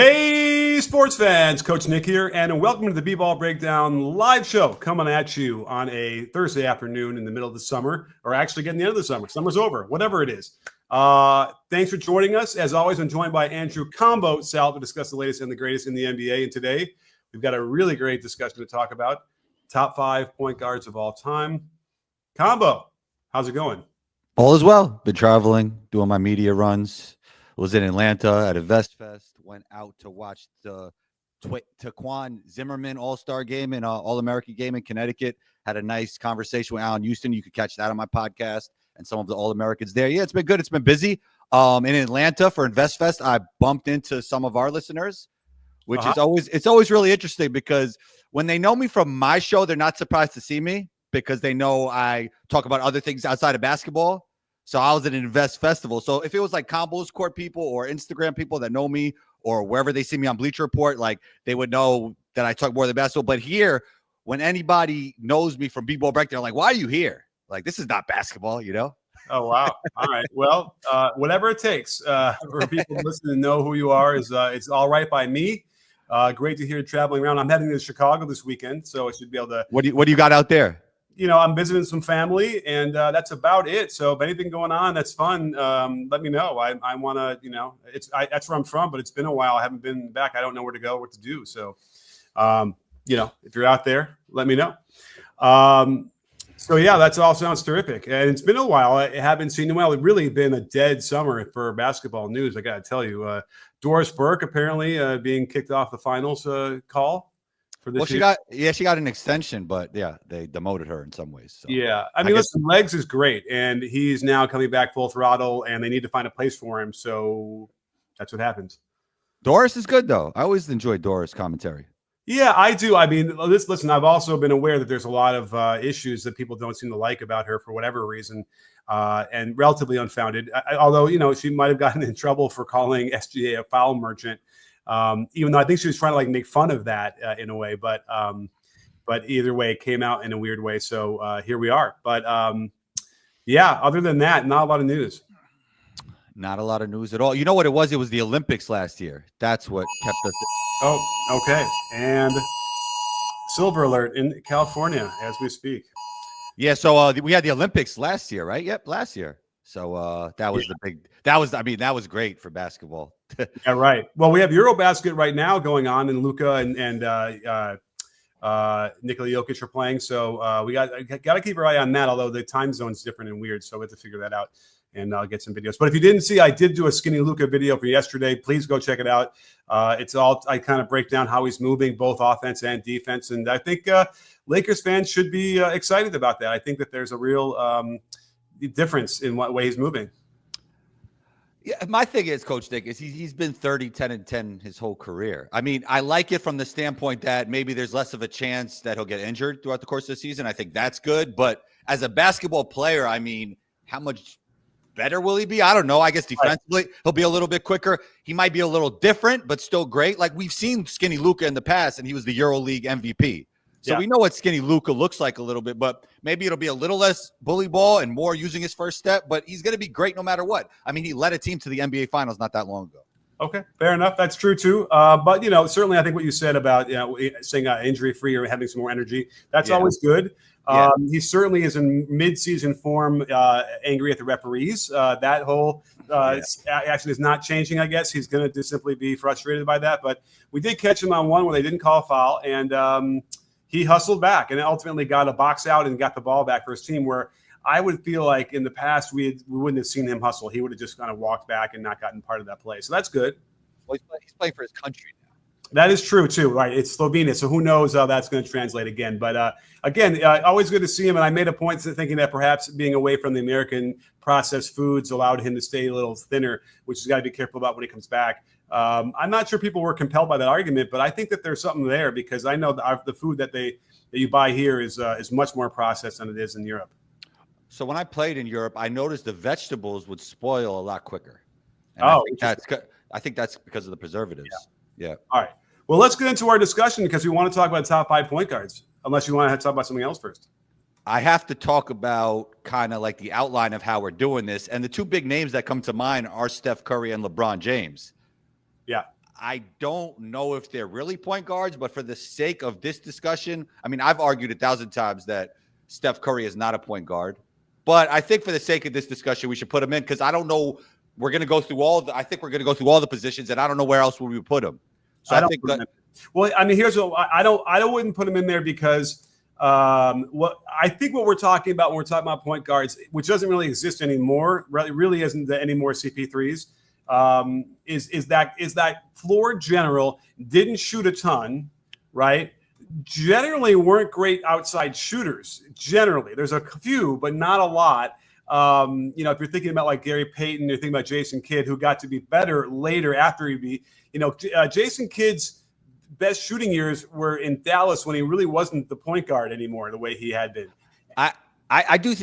Hey, sports fans, Coach Nick here, and welcome to the B-Ball Breakdown live show coming at you on a Thursday afternoon in the middle of the summer, or actually getting the end of the summer. Summer's over, whatever it is. Thanks for joining us. As always, I'm joined by Andrew Combo Sal to discuss the latest and the greatest in the NBA. And today, we've got a really great discussion to talk about. Top 5 point guards of all time. Combo, how's it going? All is well. Been traveling, doing my media runs. Was in Atlanta at a Vest Fest. Went out to watch the Taquan Zimmerman All-Star game and All-American game in Connecticut. Had a nice conversation with Alan Houston. You could catch that on my podcast and some of the All-Americans there. Yeah, it's been good. It's been busy. In Atlanta for Invest Fest, I bumped into some of our listeners, which is always really interesting because when they know me from my show, they're not surprised to see me because they know I talk about other things outside of basketball. So I was at an Invest Festival. So if it was like Combos Court people or Instagram people that know me or wherever they see me on Bleacher Report, like they would know that I talk more than basketball. But here, when anybody knows me from B-Ball Breakdown, they're like, why are you here? Like, this is not basketball, you know? Oh, wow. All right. Well, whatever it takes for people to listen and know who you are is it's all right by me. Great to hear you traveling around. I'm heading to Chicago this weekend, so I should be able to. What do you got out there? You know, I'm visiting some family, and that's about it. So if anything going on that's fun, let me know. I want to, you know, that's where I'm from, but it's been a while. I haven't been back. I don't know where to go, what to do. So, you know, if you're out there, let me know. So, yeah, that all sounds terrific. And it's been a while. I haven't seen you. Well, it's really been a dead summer for basketball news, I got to tell you. Doris Burke apparently being kicked off the finals call. Well, she got an extension, but yeah, they demoted her in some ways. So. Yeah, I mean, listen, Legs is great, and he's now coming back full throttle, and they need to find a place for him. So that's what happens. Doris is good, though. I always enjoyed Doris' commentary. Yeah, I do. I mean, listen, I've also been aware that there's a lot of issues that people don't seem to like about her for whatever reason, and relatively unfounded. Although, you know, she might have gotten in trouble for calling SGA a foul merchant. Even though I think she was trying to like make fun of that in a way, but either way, it came out in a weird way. So here we are. But yeah, other than that, not a lot of news. Not a lot of news at all. You know what it was? It was the Olympics last year. That's what kept us. Oh, okay. And silver alert in California as we speak. Yeah. So we had the Olympics last year, right? Yep, last year. So that was that was great for basketball. Yeah, right. Well, we have Eurobasket right now going on, and Luka and Nikola Jokic are playing. So we got to keep our eye on that, although the time zone's different and weird. So we have to figure that out, and I'll get some videos. But if you didn't see, I did do a skinny Luka video for yesterday. Please go check it out. I kind of break down how he's moving, both offense and defense. And I think Lakers fans should be excited about that. I think that there's a real difference in what way he's moving. Yeah, my thing is, Coach Nick, is he's been 30, 10, and 10 his whole career. I mean, I like it from the standpoint that maybe there's less of a chance that he'll get injured throughout the course of the season. I think that's good. But as a basketball player, I mean, how much better will he be? I don't know. I guess defensively, he'll be a little bit quicker. He might be a little different, but still great. Like we've seen skinny Luka in the past, and he was the EuroLeague MVP. So we know what skinny Luka looks like a little bit, but maybe it'll be a little less bully ball and more using his first step, but he's going to be great no matter what. I mean, he led a team to the NBA Finals not that long ago. Okay, fair enough. That's true, too. But, you know, certainly I think what you said about, you know, saying injury-free or having some more energy, that's always good. He certainly is in mid-season form, angry at the referees. That whole actually is not changing, I guess. He's going to just simply be frustrated by that. But we did catch him on one where they didn't call a foul, and he hustled back and ultimately got a box out and got the ball back for his team, where I would feel like in the past we wouldn't have seen him hustle. He would have just kind of walked back and not gotten part of that play. So that's good. Well, he's playing for his country now. That is true, too. Right. It's Slovenia. So who knows how that's going to translate again. But again, always good to see him. And I made a point to thinking that perhaps being away from the American processed foods allowed him to stay a little thinner, which he's got to be careful about when he comes back. I'm not sure people were compelled by that argument, but I think that there's something there because I know the food that you buy here is much more processed than it is in Europe. So when I played in Europe, I noticed the vegetables would spoil a lot quicker. And I think that's because of the preservatives. Yeah. All right. Well, let's get into our discussion because we want to talk about top 5 point guards, unless you want to talk about something else first. I have to talk about kind of like the outline of how we're doing this. And the two big names that come to mind are Steph Curry and LeBron James. Yeah. I don't know if they're really point guards, but for the sake of this discussion, I mean, I've argued 1,000 times that Steph Curry is not a point guard, but I think for the sake of this discussion, we should put him in because I don't know. We're going to go through I think we're going to go through all the positions, and I don't know where else would we put him. So I think that. Well, I mean, here's what I wouldn't put him in there because what we're talking about when we're talking about point guards, which doesn't really exist anymore, really isn't any more CP3s. Is that floor general didn't shoot a ton, right? Generally weren't great outside shooters. Generally, there's a few, but not a lot. If you're thinking about like Gary Payton, you're thinking about Jason Kidd, who got to be better later after he beat. Jason Kidd's best shooting years were in Dallas when he really wasn't the point guard anymore the way he had been. I do.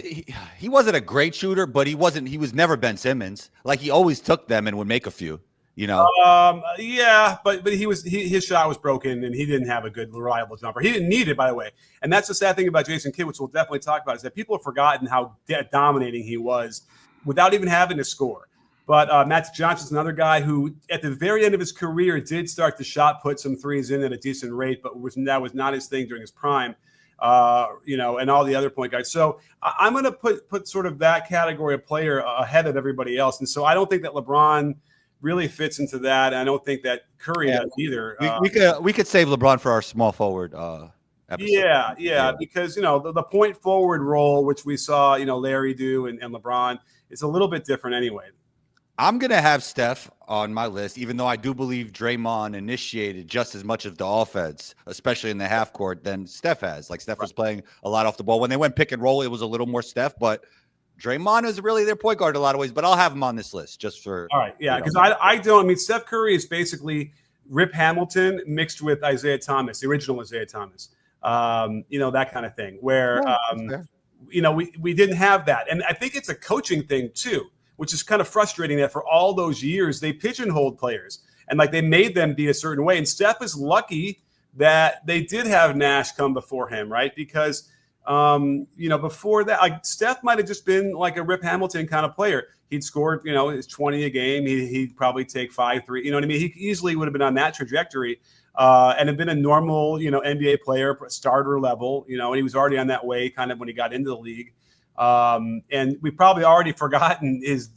He wasn't a great shooter, but he was never Ben Simmons. Like he always took them and would make a few. Yeah, but his shot was broken and he didn't have a good reliable jumper. He didn't need it, by the way. And that's the sad thing about Jason Kidd, which we'll definitely talk about, is that people have forgotten how dominating he was without even having to score. But Matt Johnson's another guy who, at the very end of his career, did start to shot put some threes in at a decent rate, but that was not his thing during his prime. And all the other point guards. So I'm going to put sort of that category of player ahead of everybody else. And so I don't think that LeBron really fits into that. And I don't think that Curry does either. We could save LeBron for our small forward episode. Yeah. Because, the point forward role, which we saw, Larry do and LeBron, is a little bit different anyway. I'm going to have Steph on my list, even though I do believe Draymond initiated just as much of the offense, especially in the half court, than Steph has. Like Steph was playing a lot off the ball. When they went pick and roll, it was a little more Steph, but Draymond is really their point guard in a lot of ways. But I'll have him on this list just for. All right. Yeah. Because I mean, Steph Curry is basically Rip Hamilton mixed with Isaiah Thomas, the original Isaiah Thomas, that kind of thing where, we didn't have that. And I think it's a coaching thing too, which is kind of frustrating that for all those years they pigeonholed players and like they made them be a certain way. And Steph is lucky that they did have Nash come before him, right? Because, before that, like Steph might have just been like a Rip Hamilton kind of player. He'd scored, his 20 a game. He'd probably take 5-3. You know what I mean? He easily would have been on that trajectory and have been a normal, NBA player, starter level, and he was already on that way kind of when he got into the league. And we probably already forgotten his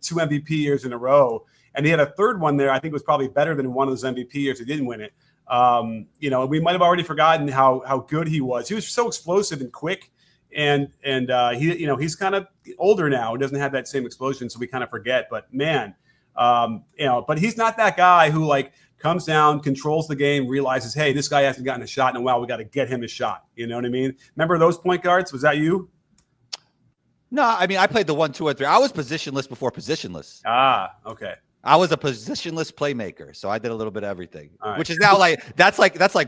two MVP years in a row. And he had a third one there. I think it was probably better than one of those MVP years. He didn't win it. We might have already forgotten how good he was. He was so explosive and quick. And he's kind of older now. He doesn't have that same explosion. So we kind of forget, but man, but he's not that guy who like comes down, controls the game, realizes, hey, this guy hasn't gotten a shot in a while. We got to get him a shot. You know what I mean? Remember those point guards? Was that you? No, I mean, I played the 1, 2, and 3. I was positionless before positionless. Okay. I was a positionless playmaker, so I did a little bit of everything, right. Which is now that's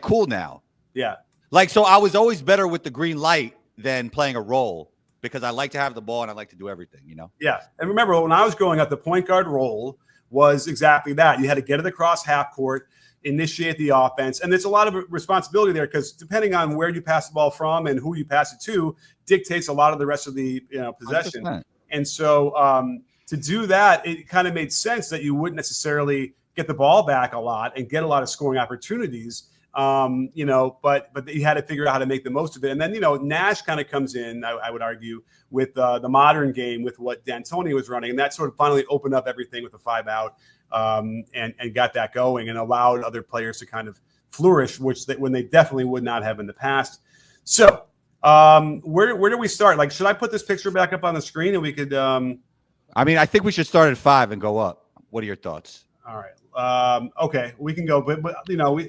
cool now. Yeah. Like, so I was always better with the green light than playing a role because I like to have the ball and I like to do everything, Yeah. And remember, when I was growing up, the point guard role was exactly that. You had to get it across half court, initiate the offense. And there's a lot of responsibility there because depending on where you pass the ball from and who you pass it to dictates a lot of the rest of the possession. 100%. And so to do that, it kind of made sense that you wouldn't necessarily get the ball back a lot and get a lot of scoring opportunities. But you had to figure out how to make the most of it. And then, Nash kind of comes in, I would argue, with the modern game, with what D'Antoni was running. And that sort of finally opened up everything with the 5-out and got that going and allowed other players to kind of flourish, when they definitely would not have in the past. So where do we start? Like, should I put this picture back up on the screen and we could I think we should start at 5 and go up. What are your thoughts? All right. Okay, we can go, but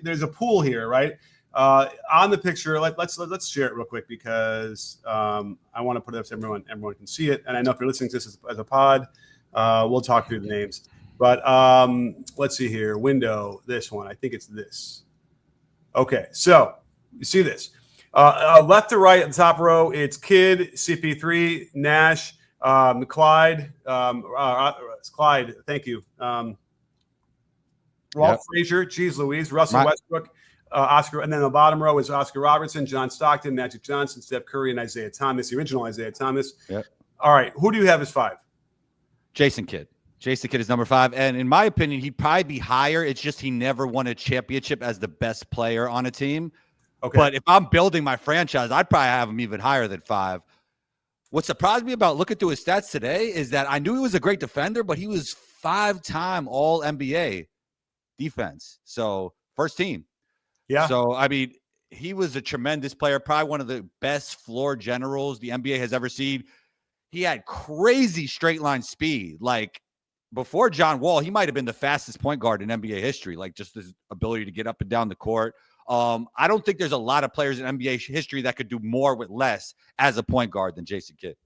there's a pool here, right? On the picture, let's share it real quick because I want to put it up so everyone can see it. And I know if you're listening to this as a pod, we'll talk through the names. But let's see here. Window, this one. I think it's this. Okay, so you see this. Left to right at the top row, it's Kidd, CP3, Nash, Clyde. Clyde, thank you. Walt Frazier, geez Louise, Russell Westbrook, Oscar, and then the bottom row is Oscar Robertson, John Stockton, Magic Johnson, Steph Curry, and Isaiah Thomas, the original Isaiah Thomas. Yep. All right, who do you have as 5? Jason Kidd. Jason Kidd is number 5. And in my opinion, he'd probably be higher. It's just he never won a championship as the best player on a team. Okay. But if I'm building my franchise, I'd probably have him even higher than 5. What surprised me about looking through his stats today is that I knew he was a great defender, but he was 5-time All-NBA defense. So first team. Yeah. So, I mean, he was a tremendous player, probably one of the best floor generals the NBA has ever seen. He had crazy straight line speed. Like before John Wall, he might have been the fastest point guard in NBA history, like just his ability to get up and down the court. I don't think there's a lot of players in NBA history that could do more with less as a point guard than Jason Kidd.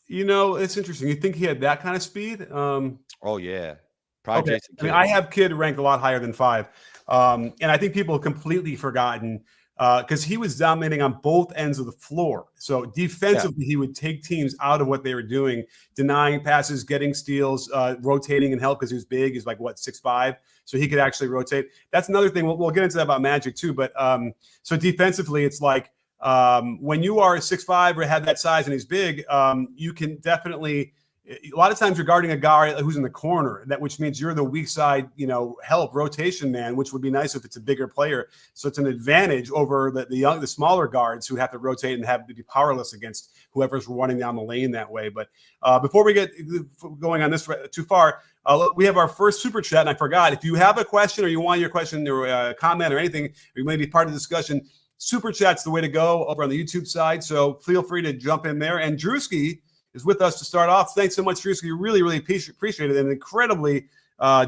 You know, it's interesting. You think he had that kind of speed? Oh, yeah. Probably Jason Kidd. I mean, I have Kidd ranked a lot higher than 5. And I think people have completely forgotten because he was dominating on both ends of the floor. So defensively, he would take teams out of what they were doing, denying passes, getting steals, rotating and help because he was big. He's like, 6'5", so he could actually rotate. That's another thing. We'll get into that about Magic too. But so defensively, it's like when you are 6'5" or have that size and he's big, you can definitely – a lot of times you're guarding a guy who's in the corner, which means you're the weak side, help rotation man, which would be nice if it's a bigger player. So it's an advantage over the smaller guards who have to rotate and have to be powerless against whoever's running down the lane that way. But before we get going on this too far, we have our first super chat, and I forgot. If you have a question or you want your question or a comment or anything, or you may be part of the discussion, super chat's the way to go over on the YouTube side. So feel free to jump in there. And Drewski is with us to start off. Thanks so much, Drewski. Really, really appreciate it and incredibly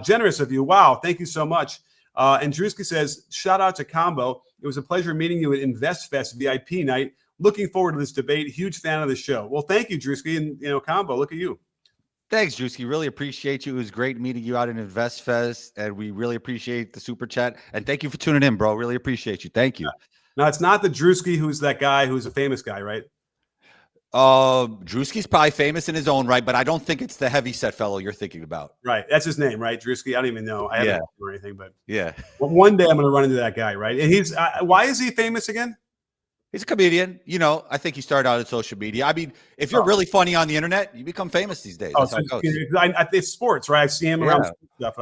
generous of you. Wow, thank you so much. And Drewski says, shout out to Combo. It was a pleasure meeting you at InvestFest VIP night. Looking forward to this debate. Huge fan of the show. Well, thank you, Drewski. And, Combo, look at you. Thanks, Drewski. Really appreciate you. It was great meeting you out in InvestFest, and we really appreciate the super chat. And thank you for tuning in, bro. Really appreciate you. Thank you. No, it's not the Drewski who's that guy who's a famous guy, right? Drewski's probably famous in his own right, but I don't think it's the heavyset fellow you're thinking about. Right. That's his name, right? Drewski. I don't even know. I haven't or anything, but yeah. Well, one day I'm going to run into that guy, right? And he's why is he famous again? He's a comedian. I think he started out on social media. I mean, if you're really funny on the internet, you become famous these days. So it's sports, right? I see him around stuff.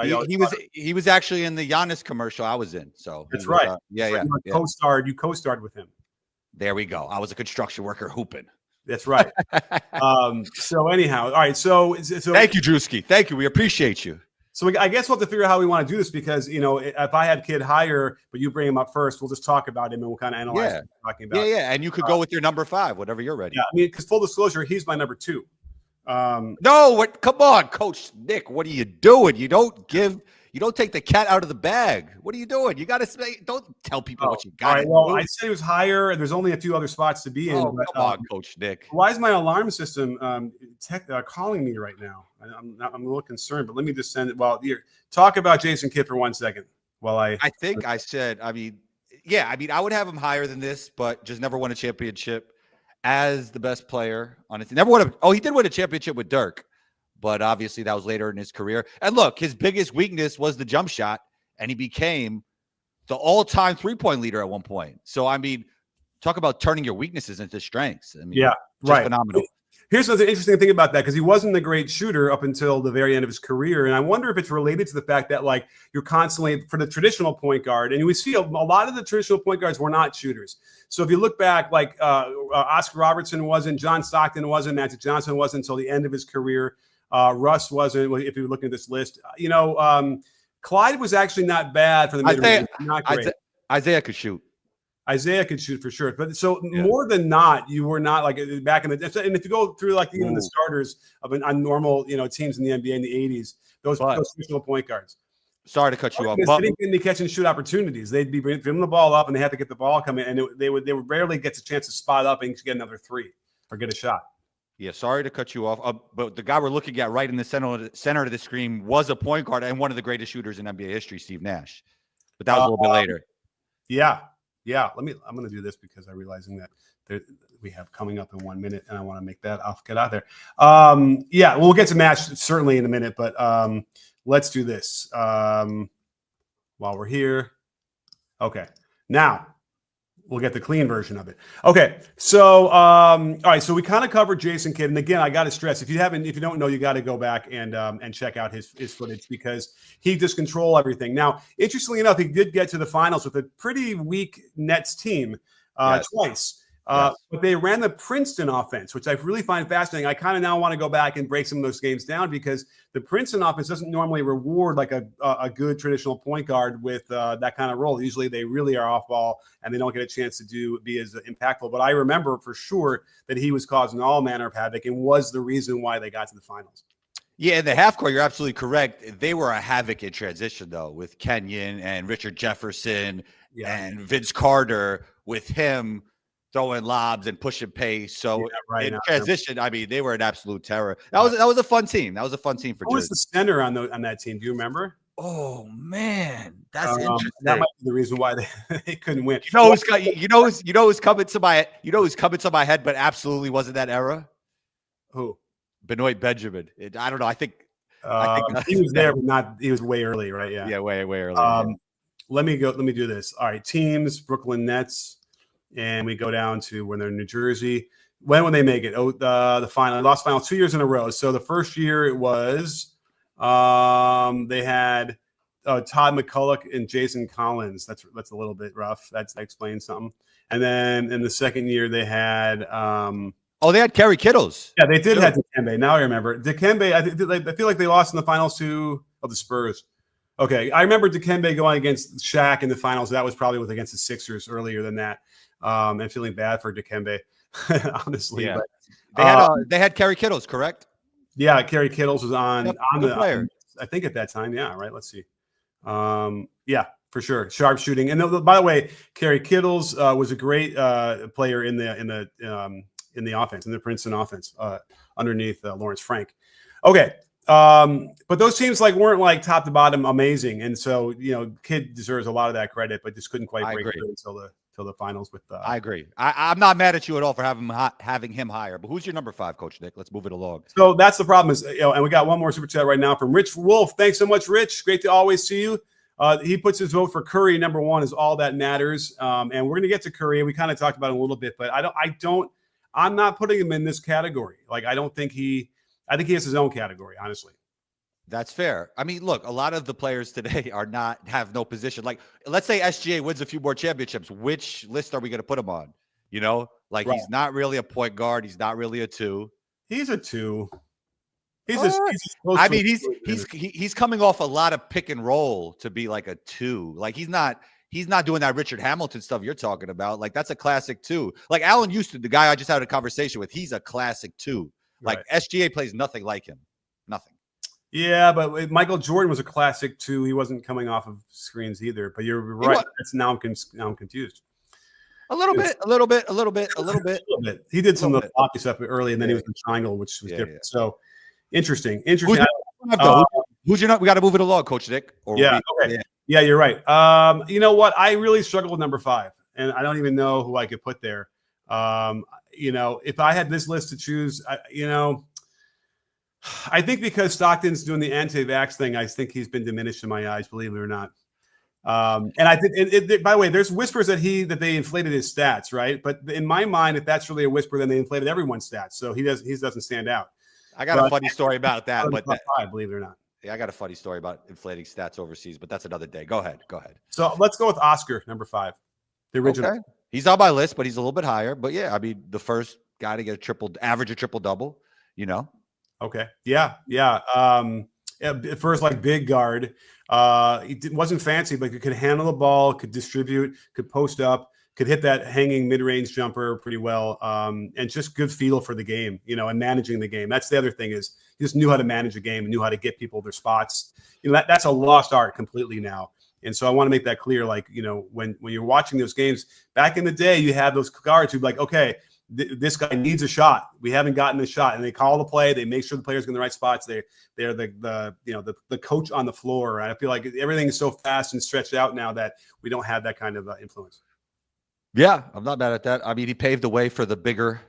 He was actually in the Giannis commercial I was in. So that's right. You co-starred with him. There we go. I was a construction worker hooping. That's right. So anyhow, all right. So thank you, Drewski. Thank you. We appreciate you. So I guess we'll have to figure out how we want to do this because, if I had Kidd higher, but you bring him up first, we'll just talk about him and we'll kind of analyze what we're talking about. Yeah. And you could go with your number 5, whatever you're ready. Yeah. I mean, because full disclosure, he's my number 2. No, come on, Coach Nick. What are you doing? You don't take the cat out of the bag. What are you doing? You got to say, don't tell people what you got. All right. Well, I'd say it was higher, and there's only a few other spots to be in. Oh, come on, Coach Nick. Why is my alarm system calling me right now? I'm a little concerned, but let me just send it. Well, here, talk about Jason Kidd for 1 second. I think I said, I would have him higher than this, but just never won a championship as the best player on it. He did win a championship with Dirk. But obviously that was later in his career. And look, his biggest weakness was the jump shot, and he became the all-time three-point leader at one point. So, I mean, talk about turning your weaknesses into strengths. I mean, phenomenal. Here's the interesting thing about that, because he wasn't a great shooter up until the very end of his career. And I wonder if it's related to the fact that, you're constantly, for the traditional point guard, and we see a lot of the traditional point guards were not shooters. So if you look back, Oscar Robertson wasn't, John Stockton wasn't, Magic Johnson wasn't until the end of his career. Russ wasn't, if you were looking at this list. Clyde was actually not bad for the mid-range. Not great. Isaiah could shoot. Isaiah could shoot for sure. But more than not, you were not back in the – and if you go through even the starters of on normal, teams in the NBA in the 80s, those traditional point guards. Sorry to cut you off. They didn't get any catch and shoot opportunities. They'd be bringing the ball up, and they had to get the ball coming, and they would rarely get a chance to spot up and get another 3 or get a shot. Yeah, sorry to cut you off. But the guy we're looking at right in the center of the screen was a point guard and one of the greatest shooters in NBA history, Steve Nash. But that was a little bit later. Yeah. I'm going to do this because I'm realizing that we have coming up in 1 minute, and I want to make that. I'll get out there. We'll get to Nash certainly in a minute, but let's do this while we're here. Okay. Now, We'll get the clean version of it. Okay, so all right, so we kind of covered Jason Kidd, and again, I got to stress if you don't know, you got to go back and check out his footage because he just control everything. Now, interestingly enough, he did get to the finals with a pretty weak Nets team twice. But they ran the Princeton offense, which I really find fascinating. I kind of now want to go back and break some of those games down because the Princeton offense doesn't normally reward like a good traditional point guard with that kind of role. Usually they really are off ball and they don't get a chance to be as impactful. But I remember for sure that he was causing all manner of havoc and was the reason why they got to the finals. Yeah, in the half court, you're absolutely correct. They were a havoc in transition, though, with Kenyon and Richard Jefferson and Vince Carter with him throwing lobs and pushing pace. So in transition, I mean, they were an absolute terror. That was a fun team. That was a fun team for. Who was the center on that team? Do you remember? Oh man, that's interesting. That might be the reason why they couldn't win. You know who's coming to my head, but absolutely wasn't that era. Who? Benoit Benjamin. I don't know. I think he was there, but he was way early, right? Yeah. Yeah, way early. Let me do this. All right, teams: Brooklyn Nets. And we go down to when they're in New Jersey. When would they make it? The final. They lost final 2 years in a row. So the first year it was they had Todd McCulloch and Jason Collins. That's a little bit rough. That explains something. And then in the second year they had they had Kerry Kittles. Yeah, they did have Dikembe. Now I remember. Dikembe, I feel like they lost in the finals to the Spurs. Okay, I remember Dikembe going against Shaq in the finals. That was probably against the Sixers earlier than that. And feeling bad for Dikembe, honestly. Yeah. But they had Kerry Kittles, correct? Yeah, Kerry Kittles was on the player. I think at that time. Yeah, right. Let's see. Yeah, for sure, sharp shooting. And by the way, Kerry Kittles was a great player in the offense, in the Princeton offense, underneath Lawrence Frank. Okay. But those teams weren't top to bottom amazing, and so Kidd deserves a lot of that credit, but just couldn't quite break through until the finals. I agree. I'm not mad at you at all for having him higher. But who's your number 5, Coach Nick? Let's move it along. So that's the problem and we got one more super chat right now from Rich Wolf. Thanks so much, Rich. Great to always see you. He puts his vote for Curry number 1 is all that matters. And we're gonna get to Curry. We kind of talked about it a little bit, but I'm not putting him in this category. I think he has his own category, honestly. That's fair. I mean, look, a lot of the players today have no position. Let's say SGA wins a few more championships. Which list are we going to put him on? Right. He's not really a point guard. He's not really a 2. He's a 2. He's coming off a lot of pick and roll to be like a 2. He's not doing that Richard Hamilton stuff you're talking about. That's a classic 2. Allen Houston, the guy I just had a conversation with, he's a classic 2. SGA plays nothing like him. Nothing. Yeah, but Michael Jordan was a classic too. He wasn't coming off of screens either. But you're right. Now I'm confused. A little bit. He did some of the hockey stuff early, and then he was in triangle, which was different. Yeah. So interesting. Who's your we got to move it along, Coach Nick. Okay. Yeah, you're right. You know what? I really struggle with number 5, and I don't even know who I could put there. If I had this list to choose, I think because Stockton's doing the anti-vax thing, I think he's been diminished in my eyes, believe it or not. And I think, by the way, there's whispers that they inflated his stats, right? But in my mind, if that's really a whisper, then they inflated everyone's stats, so he doesn't stand out. I got a funny story about that, but believe it or not. Yeah, I got a funny story about inflating stats overseas, but that's another day. Go ahead. So let's go with Oscar, number 5, the original. Okay. He's on my list, but he's a little bit higher. But yeah, I mean, the first guy to get average a triple double. Okay. Yeah. First, big guard. It wasn't fancy, but could handle the ball, could distribute, could post up, could hit that hanging mid-range jumper pretty well, and just good feel for the game, and managing the game. That's the other thing is he just knew how to manage the game and knew how to get people their spots. That's a lost art completely now. And so I want to make that clear. When you're watching those games back in the day, you had those guards who'd be like, okay, this guy needs a shot. We haven't gotten the shot, and they call the play. They make sure the players get in the right spots. They're the coach on the floor. And I feel like everything is so fast and stretched out now that we don't have that kind of influence. Yeah, I'm not mad at that. I mean, he paved the way for the bigger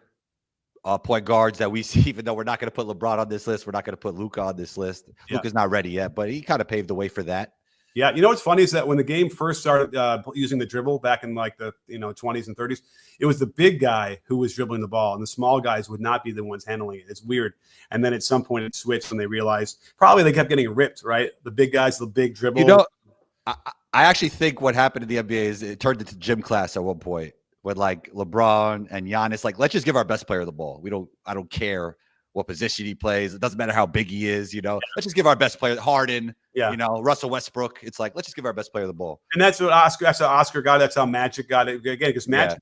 point guards that we see. Even though we're not going to put LeBron on this list, we're not going to put Luka on this list. Yeah. Luka's not ready yet, but he kind of paved the way for that. Yeah, you know what's funny is that when the game first started using the dribble back in like the 20s and 30s, it was the big guy who was dribbling the ball, and the small guys would not be the ones handling it. It's weird. And then at some point it switched when they realized probably they kept getting ripped, right? The big guys, the big dribble. You know, I actually think what happened in the NBA is it turned into gym class at one point with like LeBron and Giannis. Like, let's just give our best player the ball. I don't care what position he plays. It doesn't matter how big he is. Let's just give our best player Harden. Yeah. Russell Westbrook. It's like, let's just give our best player the ball. And that's what that's how Oscar got. That's how Magic got it again, because Magic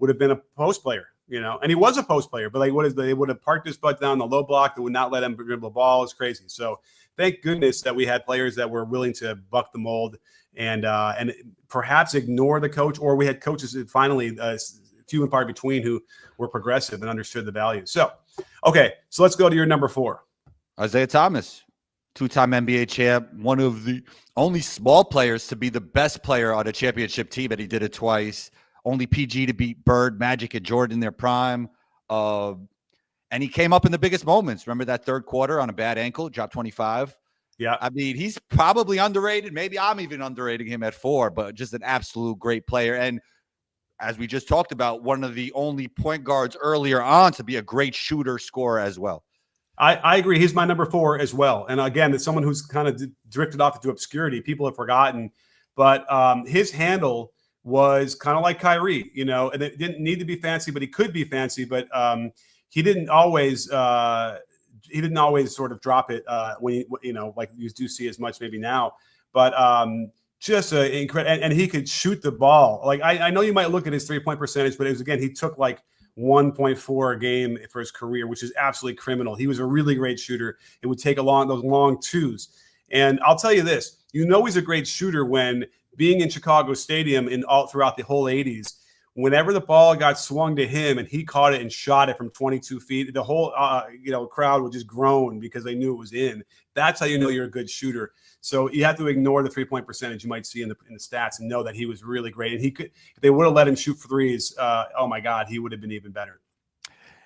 would have been a post player, and he was a post player, but they would have parked his butt down the low block. They would not let him dribble the ball. It's crazy. So thank goodness that we had players that were willing to buck the mold and perhaps ignore the coach, or we had coaches that finally few and far between who were progressive and understood the value. So, okay, so let's go to your number 4. Isaiah Thomas, 2-time NBA champ, one of the only small players to be the best player on a championship team, and he did it twice. Only PG to beat Bird, Magic, and Jordan in their prime. And he came up in the biggest moments. Remember that third quarter on a bad ankle, dropped 25? Yeah. I mean, he's probably underrated. Maybe I'm even underrating him at 4, but just an absolute great player. And as we just talked about, one of the only point guards earlier on to be a great shooter scorer as well. I agree. He's my number 4 as well. And again, it's someone who's kind of drifted off into obscurity. People have forgotten. But his handle was kind of like Kyrie, and it didn't need to be fancy, but he could be fancy. But he didn't always sort of drop it when like you do see as much maybe now. But just incredible, and he could shoot the ball. Like I know you might look at his 3-point percentage, but it was, again, he took like 1.4 a game for his career, which is absolutely criminal. He was a really great shooter. It would take those long twos. And I'll tell you this, he's a great shooter when being in Chicago Stadium throughout the whole 80s. Whenever the ball got swung to him and he caught it and shot it from 22 feet, the whole crowd would just groan because they knew it was in. That's how you know you're a good shooter. So you have to ignore the 3-point percentage you might see in the stats and know that he was really great. And if they would have let him shoot for threes, oh my God, he would have been even better.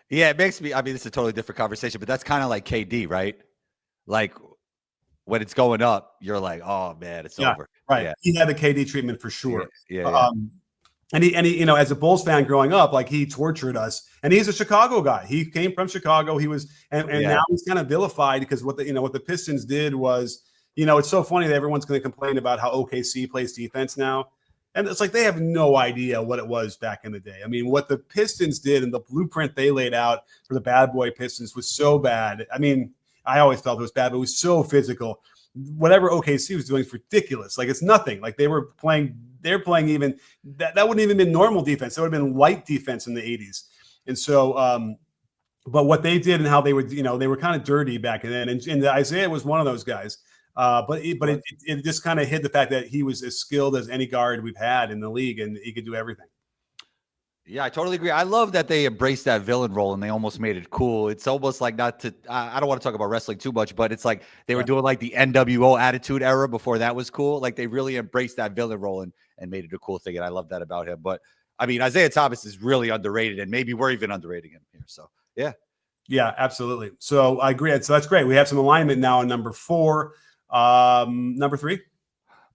Yeah, it makes me. I mean, it's a totally different conversation, but that's kind of like KD, right? Like when it's going up, you're like, oh man, it's over. Right. Yeah. He had the KD treatment for sure. Yeah. And he, as a Bulls fan growing up, like he tortured us. And he's a Chicago guy. He came from Chicago. He was, and now he's kind of vilified because what the Pistons did was, it's so funny that everyone's going to complain about how OKC plays defense now. And it's like they have no idea what it was back in the day. I mean, what the Pistons did and the blueprint they laid out for the bad boy Pistons was so bad. I mean, I always felt it was bad, but it was so physical. Whatever OKC was doing is ridiculous. Like it's nothing. Like they're playing even that wouldn't even been normal defense. That would have been light defense in the 80s. And so, but what they did and how they would, they were kind of dirty back then. And Isaiah was one of those guys. But it just kind of hid the fact that he was as skilled as any guard we've had in the league, and he could do everything. Yeah, I totally agree. I love that they embraced that villain role and they almost made it cool. It's almost like I don't want to talk about wrestling too much, but it's like they were doing like the NWO Attitude Era before that was cool. Like they really embraced that villain role and made it a cool thing. And I love that about him. But I mean, Isaiah Thomas is really underrated, and maybe we're even underrating him here. So yeah. Yeah, absolutely. So I agree. So that's great. We have some alignment now on number 4. Number 3.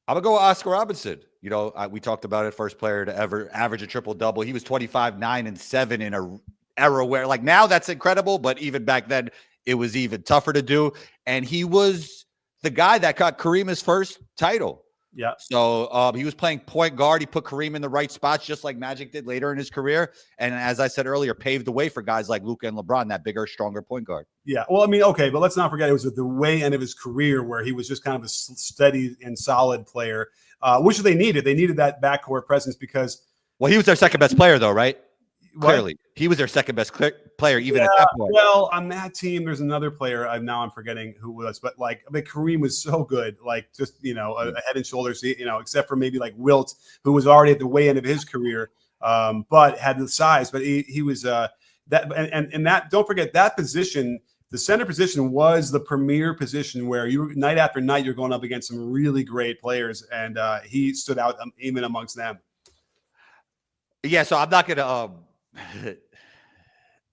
I'm gonna go with Oscar Robinson. We talked about it. First player to ever average a triple double. He was 25, 9, and 7 in a era where, like, now that's incredible, but even back then it was even tougher to do. And he was the guy that got Kareem his first title. Yeah. So he was playing point guard. He put Kareem in the right spots, just like Magic did later in his career. And as I said earlier, paved the way for guys like Luka and LeBron, that bigger, stronger point guard. Yeah. Well, I mean, okay, but let's not forget it was at the way end of his career where he was just kind of a steady and solid player, which they needed. They needed that backcourt presence because. Well, he was their second best player, though, right? Clearly, he was their second best player, even at that point. Well, on that team, there's another player. Now I'm forgetting who it was, but Kareem was so good, just a head and shoulders, except for maybe like Wilt, who was already at the way end of his career, but had the size. But he was that, and that. Don't forget that position. The center position was the premier position where night after night you're going up against some really great players, and he stood out even amongst them. Yeah, so I'm not gonna.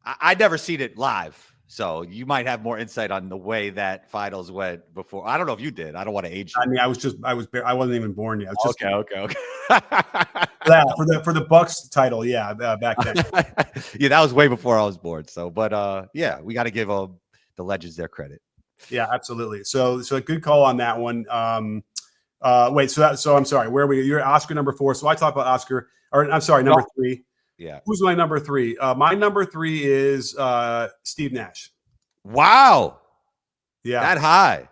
I never seen it live, So you might have more insight on the way that finals went before. I don't know if you did. I don't want to age you. I mean, I wasn't even born yet. I was just Okay. yeah, for the Bucks title, yeah, back then. Yeah, that was way before I was born. So, but yeah, we got to give the legends their credit. Yeah, absolutely. So a good call on that one. Wait, so I'm sorry. Where are we? You're Oscar number 4. So I talked about Oscar, or I'm sorry, number 3. Yeah. Who's my number 3? My number 3 is Steve Nash. Wow. Yeah. That high.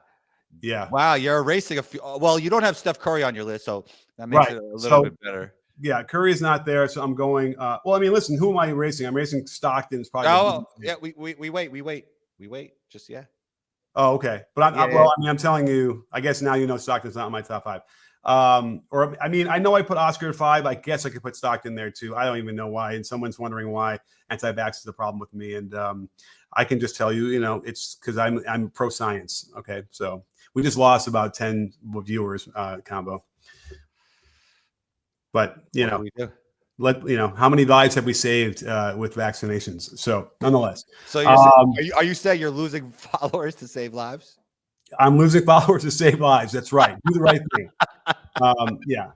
Yeah. Wow. You're erasing a few. Well, you don't have Steph Curry on your list, so that makes it a little bit better. Yeah, Curry is not there, so I'm going. Well, I mean, listen, who am I erasing? I'm erasing Stockton. Probably. Yeah. We wait. Just yeah. Oh, okay. But I'm telling you, I guess now you know Stockton's not in my top 5. Or I mean, I know I put Oscar at 5. I guess I could put Stockton there too. I don't even know why. And someone's wondering why anti-vax is the problem with me. And I can just tell you, it's because I'm pro science. Okay, so we just lost about 10 viewers combo. But how many lives have we saved with vaccinations? So nonetheless. So are you saying you're losing followers to save lives? I'm losing followers to save lives. That's right. Do the right thing. Yeah.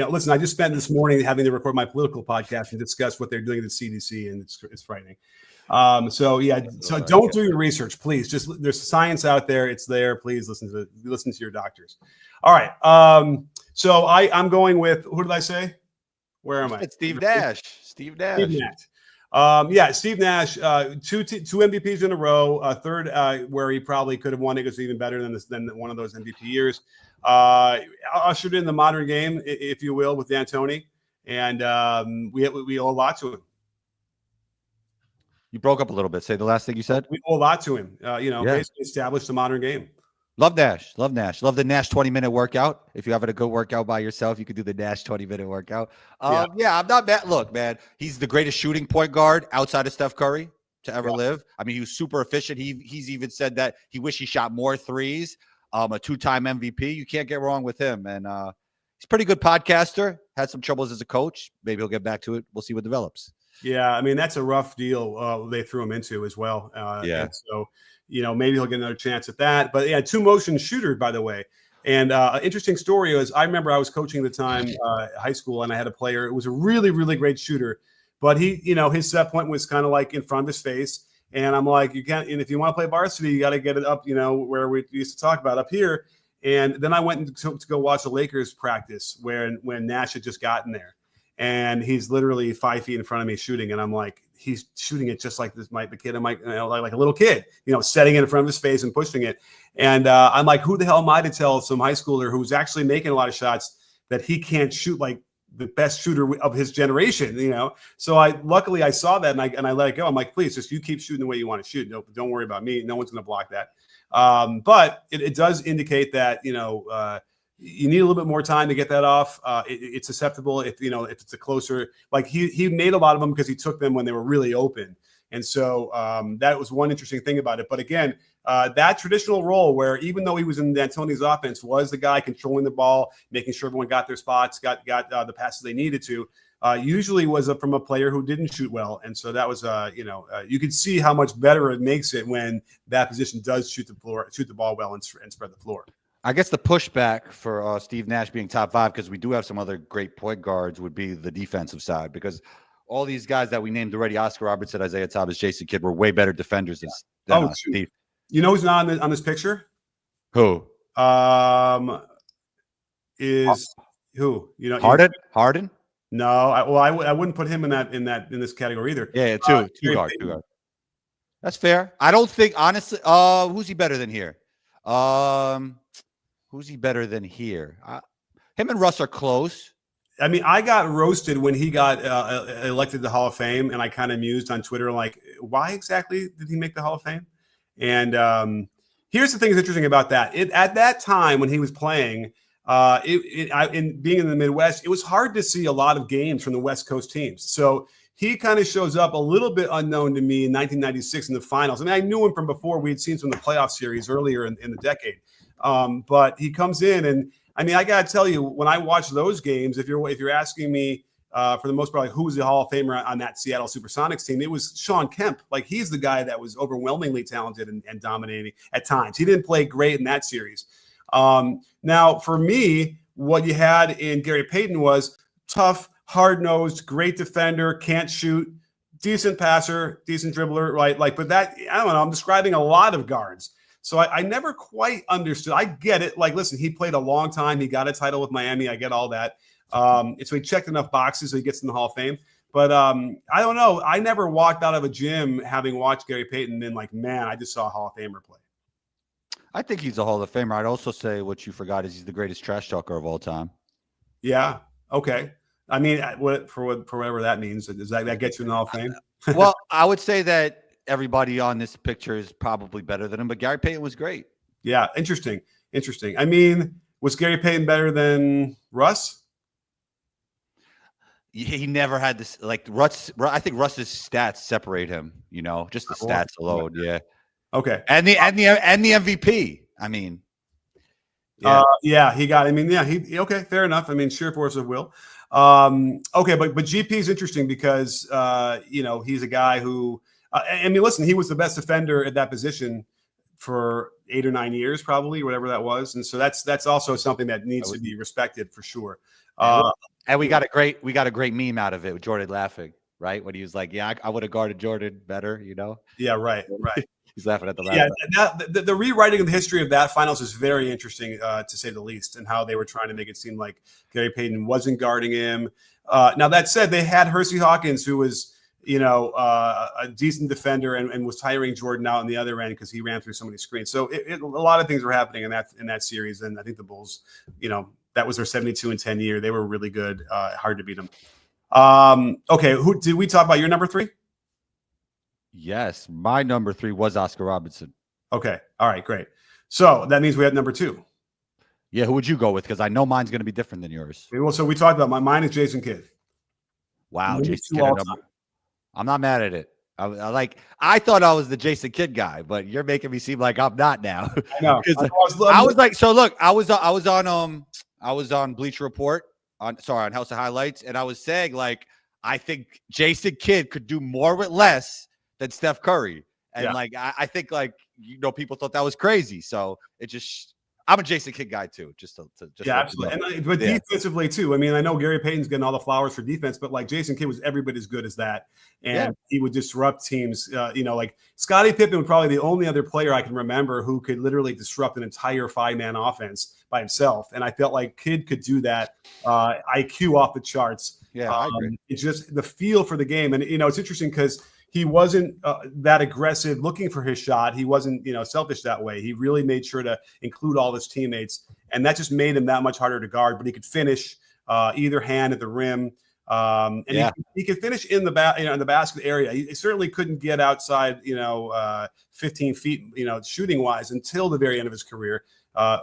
Listen, I just spent this morning having to record my political podcast and discuss what they're doing at the CDC, and it's frightening. So don't do your research, please. Just there's science out there. It's there. Please listen to your doctors. All right. So I'm going with, who did I say? Where am I? Steve Nash. Steve Nash. Steve Nash, two MVPs in a row, a third where he probably could have won it. It was even better than one of those MVP years. Ushered in the modern game, if you will, with D'Antoni, and we owe a lot to him. You broke up a little bit. Say the last thing you said. We owe a lot to him. Basically established the modern game. Love Nash. Love the Nash 20-minute workout. If you're having a good workout by yourself, you could do the Nash 20-minute workout. I'm not bad. Look, man, he's the greatest shooting point guard outside of Steph Curry to ever live. I mean, he was super efficient. He's even said that he wished he shot more threes. A 2-time MVP. You can't get wrong with him. And he's a pretty good podcaster. Had some troubles as a coach. Maybe he'll get back to it. We'll see what develops. Yeah, I mean, that's a rough deal they threw him into as well. So, maybe he'll get another chance at that. But, 2-motion shooter, by the way. And an interesting story is I remember I was coaching at the time, high school, and I had a player. It was a really, really great shooter. But he, his set point was kind of like in front of his face. And I'm like, you can't, and if you want to play varsity, you got to get it up, where we used to talk about up here. And then I went to go watch the Lakers practice when Nash had just gotten there. And he's literally 5 feet in front of me shooting. And I'm like, he's shooting it just like the kid. I'm like, like a little kid, setting it in front of his face and pushing it. And I'm like, who the hell am I to tell some high schooler who's actually making a lot of shots that he can't shoot like the best shooter of his generation, So luckily I saw that and I let it go. I'm like, please, just you keep shooting the way you want to shoot. No, don't worry about me. No one's going to block that. But it does indicate that, you need a little bit more time to get that off. It's susceptible if it's a closer, like he made a lot of them because he took them when they were really open. And so that was one interesting thing about it. But again, that traditional role where even though he was in D'Antoni's offense, was the guy controlling the ball, making sure everyone got their spots, got the passes they needed to, usually was from a player who didn't shoot well. And so that was, you could see how much better it makes it when that position does shoot the ball well and spread the floor. I guess the pushback for Steve Nash being top 5, because we do have some other great point guards, would be the defensive side, because all these guys that we named already, Oscar Robertson, Isaiah Thomas, Jason Kidd, were way better defenders than Steve. You know who's not on this picture? Who? Is who? Harden? No, I wouldn't put him in this category either. Yeah, two guard. That's fair. I don't think, honestly. Who's he better than here? Who's he better than here? Him and Russ are close. I mean, I got roasted when he got elected to the Hall of Fame, and I kind of mused on Twitter, like, why exactly did he make the Hall of Fame? And here's the thing that's interesting about that. At that time when he was playing, in being in the Midwest, it was hard to see a lot of games from the West Coast teams. So he kind of shows up a little bit unknown to me in 1996 in the finals. I mean, I knew him from before. We had seen some of the playoff series earlier in the decade. But he comes in, and I mean, I got to tell you, when I watch those games, if you're asking me, for the most part, like who was the Hall of Famer on that Seattle Supersonics team, it was Sean Kemp. Like he's the guy that was overwhelmingly talented and dominating at times. He didn't play great in that series. Now, for me, what you had in Gary Payton was tough, hard-nosed, great defender, can't shoot, decent passer, decent dribbler, right? Like, but that, I don't know, I'm describing a lot of guards. So I never quite understood. I get it. Like, listen, he played a long time. He got a title with Miami. I get all that. So he checked enough boxes so he gets in the Hall of Fame. But I don't know. I never walked out of a gym having watched Gary Payton and been like, man, I just saw a Hall of Famer play. I think he's a Hall of Famer. I'd also say what you forgot is he's the greatest trash talker of all time. Yeah. Okay. I mean, for whatever that means, does that get you in the Hall of Fame? Well, I would say that everybody on this picture is probably better than him, but Gary Payton was great. Yeah, interesting. I mean, was Gary Payton better than Russ? He never had this, like Russ. I think Russ's stats separate him. Just the stats alone. Yeah. Okay. And the MVP. I mean, yeah, he got. I mean, yeah, okay, fair enough. I mean, sheer force of will. Okay, but GP is interesting because he's a guy who. I mean, listen, he was the best defender at that position for 8 or 9 years, probably, whatever that was, and so that's also something that needs to be respected for sure. And we got a great meme out of it with Jordan laughing, right? When he was like, "Yeah, I would have guarded Jordan better," Yeah, right. He's laughing at the laugh. Yeah, the rewriting of the history of that finals is very interesting, to say the least, and how they were trying to make it seem like Gary Payton wasn't guarding him. Now that said, they had Hersey Hawkins, who was a decent defender and was tiring Jordan out on the other end because he ran through so many screens. So a lot of things were happening in that series, and I think the Bulls, that was their 72-10 year. They were really good, hard to beat them. Okay, who did we talk about? Your number 3? Yes, my number 3 was Oscar Robertson. Okay, all right, great. So that means we had number 2. Yeah, who would you go with? Because I know mine's going to be different than yours. Well, so we talked about mine is Jason Kidd. Wow, Jason Kidd. I'm not mad at it. I thought I was the Jason Kidd guy, but you're making me seem like I'm not now. I know. I was like, so look, I was on Bleacher Report on House of Highlights, and I was saying like I think Jason Kidd could do more with less than Steph Curry, and I think people thought that was crazy. So I'm a Jason Kidd guy too, absolutely. But defensively too. I mean, I know Gary Payton's getting all the flowers for defense, but like Jason Kidd was every bit as good as that, and he would disrupt teams. Like Scottie Pippen was probably the only other player I can remember who could literally disrupt an entire 5-man offense by himself, and I felt like Kidd could do that. IQ off the charts. Yeah, I agree. It's just the feel for the game, and it's interesting because he wasn't that aggressive looking for his shot. He wasn't, selfish that way. He really made sure to include all his teammates, and that just made him that much harder to guard. But he could finish either hand at the rim, and he could finish in the in the basket area. He certainly couldn't get outside, 15 feet, shooting wise until the very end of his career,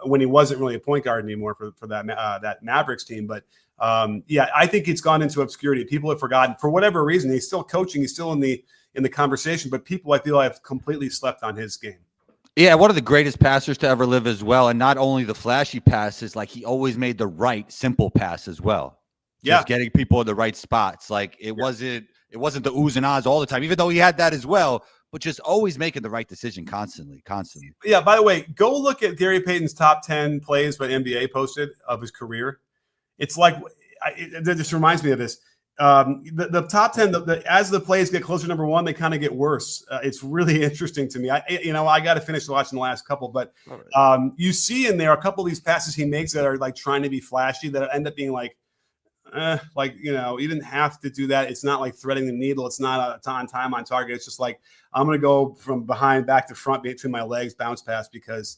when he wasn't really a point guard anymore for that Mavericks team. But I think it's gone into obscurity. People have forgotten for whatever reason. He's still coaching. He's still in the conversation, but people I feel have completely slept on his game. Yeah, one of the greatest passers to ever live as well. And not only the flashy passes, like he always made the right simple pass as well. Just getting people in the right spots. Like it wasn't the oohs and ahs all the time, even though he had that as well, but just always making the right decision constantly. Yeah, by the way, go look at Gary Payton's top 10 plays by NBA posted of his career. It's like, it just reminds me of this. The top 10, as the plays get closer to number 1, they kind of get worse. It's really interesting to me. I got to finish watching the last couple, but you see in there a couple of these passes he makes that are like trying to be flashy that end up being like, you didn't have to do that. It's not like threading the needle. It's not on time on target. It's just like, I'm going to go from behind back to front between my legs, bounce pass because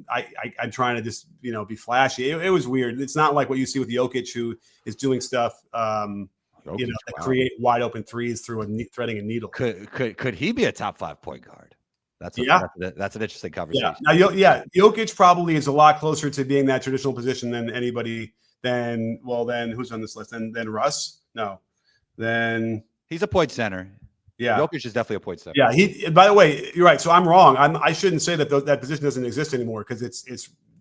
I'm trying to just, be flashy. It was weird. It's not like what you see with Jokic, who is doing stuff, that create wide open threes through threading a needle. Could he be a top 5 point guard? That's an interesting conversation. Yeah. Now, Jokic probably is a lot closer to being that traditional position than anybody. Then who's on this list? Then Russ? No. Then he's a point center. Yeah, Jokic is definitely a point center. Yeah, by the way, you're right. So I'm wrong. I shouldn't say that that position doesn't exist anymore because it's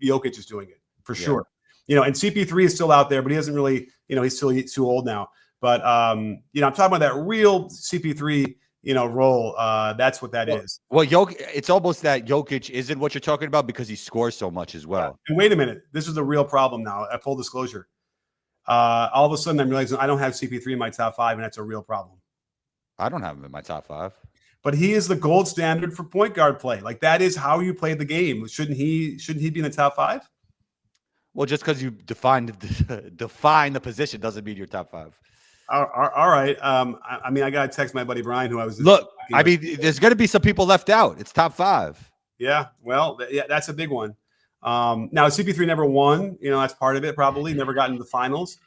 Jokic is doing it for sure. And CP3 is still out there, but he doesn't really. He's still too old now. But I'm talking about that real CP3, role. That's what that is. Well, it's almost that Jokic isn't what you're talking about because he scores so much as well. And wait a minute, this is a real problem now. Full disclosure. All of a sudden, I'm realizing I don't have CP3 in my top 5, and that's a real problem. I don't have him in my top 5. But he is the gold standard for point guard play. Like, that is how you play the game. Shouldn't he be in the top 5? Well, just because you define the position doesn't mean you're top 5. All right. I mean, I got to text my buddy Brian, who I was. Look, I mean, there's going to be some people left out. It's top 5. Yeah. Well, that's a big one. Now, CP3 never won. That's part of it, probably. Never got into the finals.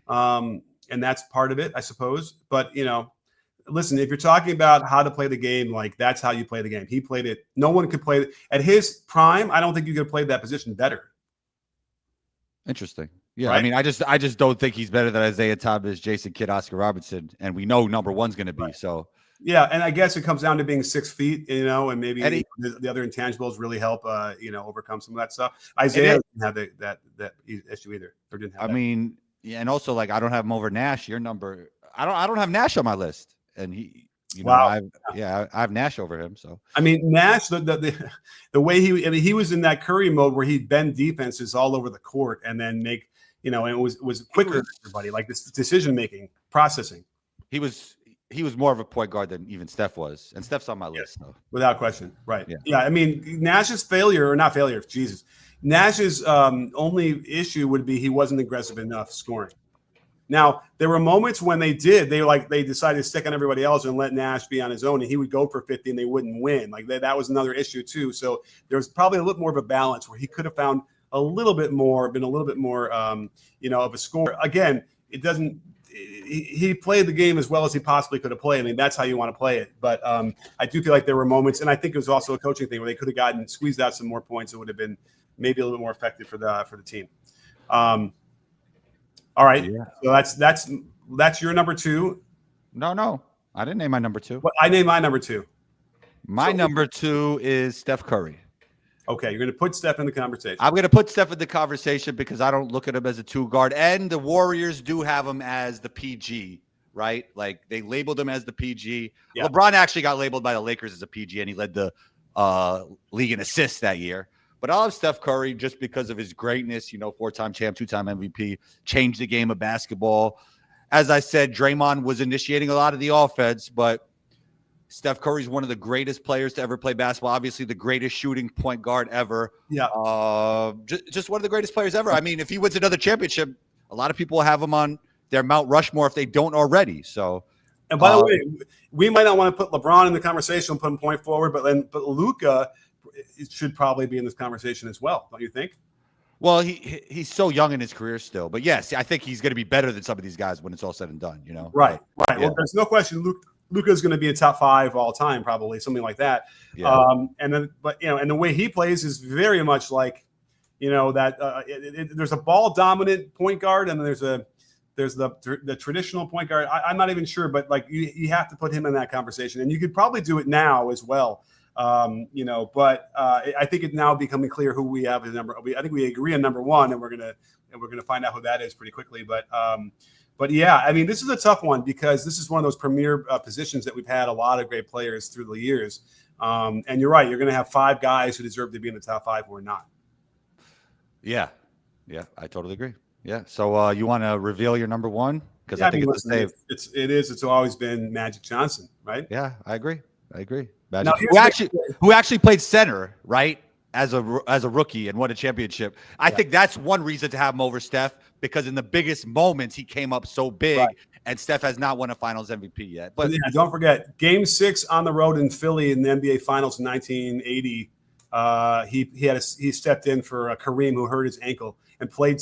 And that's part of it, I suppose. But, listen, if you're talking about how to play the game, like, that's how you play the game. He played it. No one could play it. At his prime, I don't think you could have played that position better. Interesting. Yeah, right? I mean, I just don't think he's better than Isaiah Thomas, Jason Kidd, Oscar Robertson, and we know number 1's going to be. Right. So yeah, and I guess it comes down to being 6 feet, and maybe the other intangibles really help, overcome some of that stuff. Isaiah didn't have that issue either, or didn't have. I mean, yeah, and also, like, I don't have him over Nash. Your number, I don't have Nash on my list, and he. Wow. I have Nash over him. So I mean, Nash, the way he was in that Curry mode where he'd bend defenses all over the court and then make, and it was quicker than everybody, like this decision making, processing. He was more of a point guard than even Steph was, and Steph's on my list, so. Without question. Right? Yeah. I mean, Nash's failure, or not failure, Jesus. Nash's only issue would be he wasn't aggressive enough scoring. Now, there were moments when they decided to stick on everybody else and let Nash be on his own, and he would go for 50 and they wouldn't win. Like, that was another issue too. So there was probably a little more of a balance where he could have found been a little bit more, of a score. Again, he played the game as well as he possibly could have played. I mean, that's how you want to play it. But I do feel like there were moments, and I think it was also a coaching thing, where they could have squeezed out some more points. It would have been maybe a little bit more effective for the team. All right, yeah. So that's your number 2. No, I didn't name my number 2. Well, I named my number 2. My number 2 is Steph Curry. Okay, you're going to put Steph in the conversation. I'm going to put Steph in the conversation because I don't look at him as a 2 guard, and the Warriors do have him as the PG, right? Like, they labeled him as the PG. Yeah. LeBron actually got labeled by the Lakers as a PG, and he led the league in assists that year. But I'll have Steph Curry just because of his greatness, 4-time champ, 2-time MVP, changed the game of basketball. As I said, Draymond was initiating a lot of the offense, but Steph Curry's one of the greatest players to ever play basketball. Obviously, the greatest shooting point guard ever. Yeah. Just one of the greatest players ever. I mean, if he wins another championship, a lot of people will have him on their Mount Rushmore if they don't already. So, and by the way, we might not want to put LeBron in the conversation and put him point forward, but Luka should probably be in this conversation as well, don't you think? Well, he's so young in his career still, but yes, I think he's going to be better than some of these guys when it's all said and done. Right. Yeah. Well, there's no question. Luka is going to be a top 5 all time, probably something like that. Yeah. And the way he plays is very much like, there's a ball dominant point guard, and there's the traditional point guard. I'm not even sure, but like you have to put him in that conversation, and you could probably do it now as well. But I think it's now becoming clear who we have as number. I think we agree on number 1, and we're gonna find out who that is pretty quickly. But yeah, I mean, this is a tough one because this is one of those premier positions that we've had a lot of great players through the years. And you're right, you're going to have 5 guys who deserve to be in the top 5 who are not. Yeah, I totally agree. Yeah, so you want to reveal your number 1? Because I think it's the same. It's always been Magic Johnson, right? Yeah, I agree. Magic, now, who actually played center, right, as a rookie and won a championship. I think that's one reason to have him over Steph, because in the biggest moments he came up so big, and Steph has not won a Finals MVP yet. But don't forget, Game 6 on the road in Philly in the NBA Finals in 1980. He stepped in for Kareem, who hurt his ankle, and played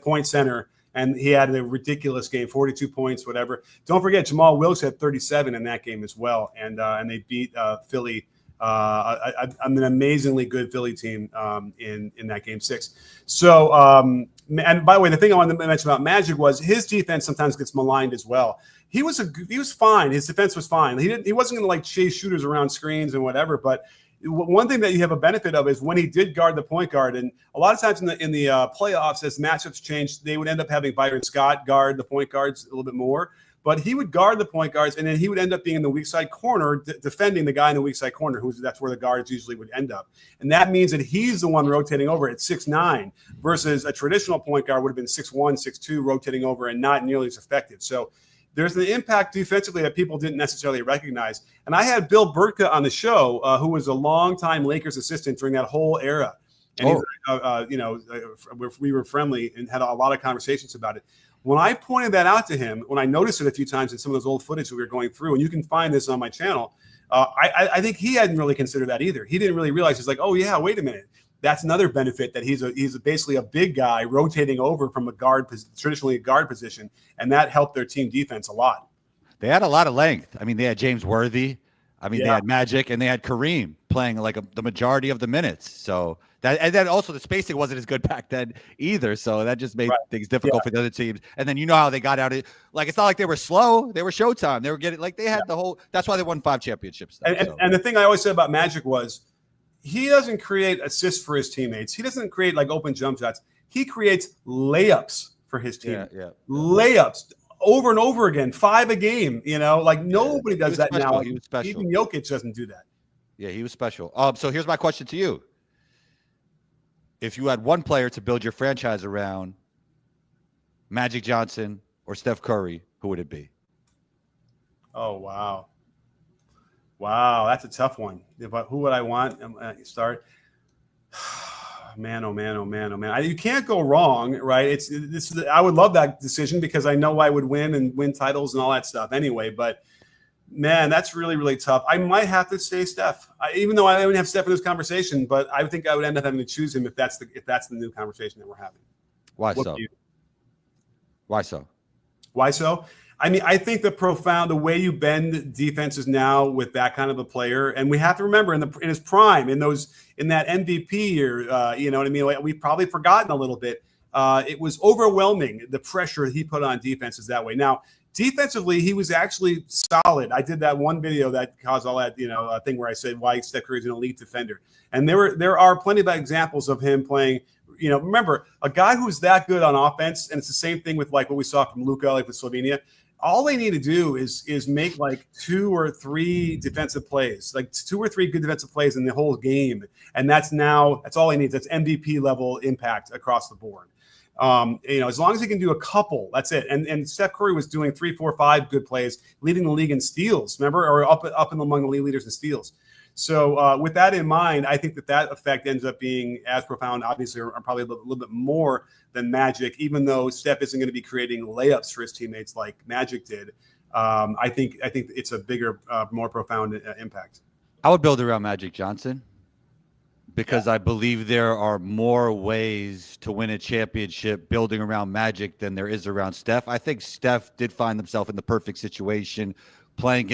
point center. And he had a ridiculous game, 42 points, whatever. Don't forget, Jamal Wilkes had 37 in that game as well. And they beat Philly, an amazingly good Philly team in that Game 6. So, and by the way, the thing I wanted to mention about Magic was his defense sometimes gets maligned as well. He was fine. His defense was fine. He wasn't going to like chase shooters around screens and whatever, but one thing that you have a benefit of is when he did guard the point guard, and a lot of times in the playoffs, as matchups changed, they would end up having Byron Scott guard the point guards a little bit more. But he would guard the point guards, and then he would end up being in the weak side corner, defending the guy in the weak side corner, that's where the guards usually would end up. And that means that he's the one rotating over at 6'9", versus a traditional point guard would have been 6'1", 6'2", rotating over and not nearly as effective. So there's an impact defensively that people didn't necessarily recognize. And I had Bill Burtka on the show, who was a longtime Lakers assistant during that whole era. And we were friendly and had a lot of conversations about it. When I pointed that out to him, when I noticed it a few times in some of those old footage that we were going through, and you can find this on my channel, I think he hadn't really considered that either. He didn't really realize. He's like, oh yeah, wait a minute. That's another benefit, that he's basically a big guy rotating over from traditionally a guard position, and that helped their team defense a lot. They had a lot of length. I mean, they had James Worthy. I mean, They had Magic, and they had Kareem playing like the majority of the minutes. So and then also the spacing wasn't as good back then either. So that just made things difficult for the other teams. And then you know how they got out. Like, it's not like they were slow. They were Showtime. They were getting, like, they had the whole. That's why they won 5 championships. And the thing I always said about Magic was, he doesn't create assists for his teammates. He doesn't create like open jump shots. He creates layups for his team. Layups over and over again, 5 a game. Like nobody does that now. He was special. Even Jokic doesn't do that. Yeah, he was special. So here's my question to you: if you had one player to build your franchise around, Magic Johnson or Steph Curry, who would it be? Oh, wow. Wow, that's a tough one. But who would I want? Start. Man, oh man, oh man, oh man! You can't go wrong, right? I would love that decision because I know I would win titles and all that stuff anyway. But man, that's really, really tough. I might have to say Steph, even though I don't have Steph in this conversation. But I think I would end up having to choose him if that's the new conversation that we're having. Why so? Why so? Why so? I mean, I think the way you bend defenses now with that kind of a player, and we have to remember in his prime, in that MVP year, you know what I mean? We've probably forgotten a little bit. It was overwhelming, the pressure he put on defenses that way. Now, defensively, he was actually solid. I did that one video that caused all that, thing where I said why Steph Curry is an elite defender. And there are plenty of examples of him playing. Remember, a guy who's that good on offense, and it's the same thing with like what we saw from Luka, like with Slovenia. All they need to do is make like 2 or 3 defensive plays, like 2 or 3 good defensive plays in the whole game. And that's all he needs. That's MVP level impact across the board. As long as he can do a couple, that's it. And Steph Curry was doing 3, 4, 5 good plays, leading the league in steals, remember, or up and among the league leaders in steals. So with that in mind, I think that effect ends up being as profound, obviously, or probably a little bit more than Magic, even though Steph isn't going to be creating layups for his teammates like Magic did. I think it's a bigger, more profound impact. I would build around Magic Johnson because I believe there are more ways to win a championship building around Magic than there is around Steph. I think Steph did find himself in the perfect situation, playing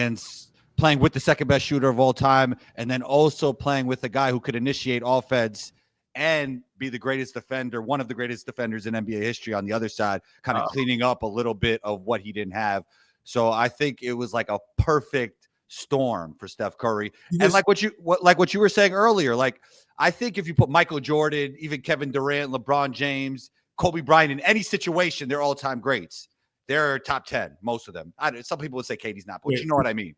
with the second best shooter of all time, and then also playing with a guy who could initiate offense and be the greatest defender, one of the greatest defenders in NBA history on the other side, kind of cleaning up a little bit of what he didn't have. So I think it was like a perfect storm for Steph Curry. And like what you were saying earlier, like I think if you put Michael Jordan, even Kevin Durant, LeBron James, Kobe Bryant in any situation, they're all-time greats. They're top 10, most of them. Some people would say KD's not, but you know what I mean.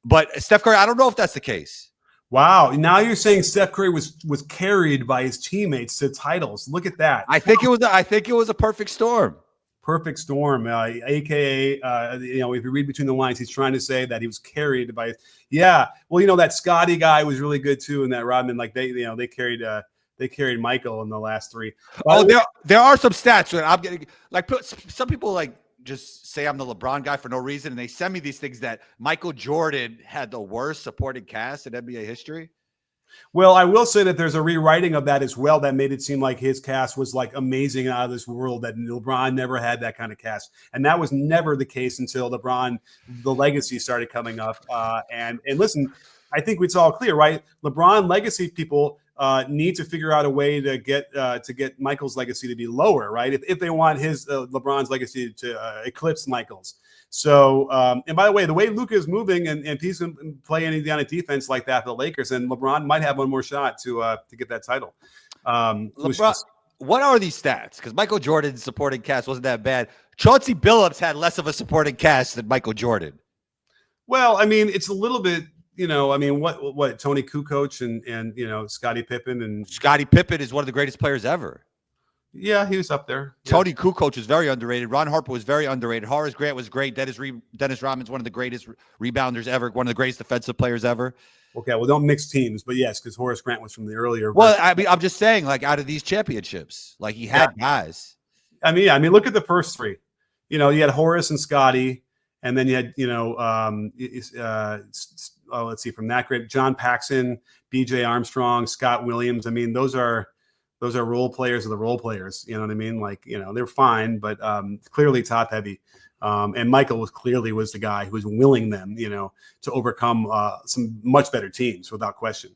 But Steph Curry, I don't know if that's the case. Wow. Now you're saying Steph Curry was carried by his teammates to titles. Look at that. I think it was a perfect storm. Perfect storm, AKA, if you read between the lines, he's trying to say that he was carried by. Yeah. Well, that Scotty guy was really good too, and that Rodman, like they carried Michael in the last 3. There are some stats that I'm getting. Like some people like just say I'm the LeBron guy for no reason, and they send me these things that Michael Jordan had the worst supporting cast in NBA history. Well, I will say that there's a rewriting of that as well that made it seem like his cast was like amazing out of this world, that LeBron never had that kind of cast. And that was never the case until LeBron, the legacy started coming up. And listen, I think it's all clear, right? LeBron legacy people, need to figure out a way to get Michael's legacy to be lower, right? If they want his LeBron's legacy to eclipse Michael's. So, and by the way Luka is moving and he's going to play any kind of defense like that for the Lakers, and LeBron might have one more shot to get that title. LeBron, what are these stats? Because Michael Jordan's supporting cast wasn't that bad. Chauncey Billups had less of a supporting cast than Michael Jordan. Well, I mean, it's a little bit, what Tony Kukoc and Scottie Pippen is one of the greatest players ever. Yeah, he was up there. Tony Kukoc was very underrated. Ron Harper was very underrated. Horace Grant was great. Dennis Rodman's one of the greatest rebounders ever, one of the greatest defensive players ever. Okay, well, don't mix teams, but yes, because Horace Grant was from the earlier. Well, I mean, I'm just saying, like, out of these championships, like, he had guys. I mean, look at the first three. You had Horace and Scotty, and then you had, let's see, from that group, John Paxson, B.J. Armstrong, Scott Williams. I mean, those are role players of the role players. You know what I mean? Like, they're fine, but clearly top heavy. And Michael was the guy who was willing them, to overcome some much better teams without question.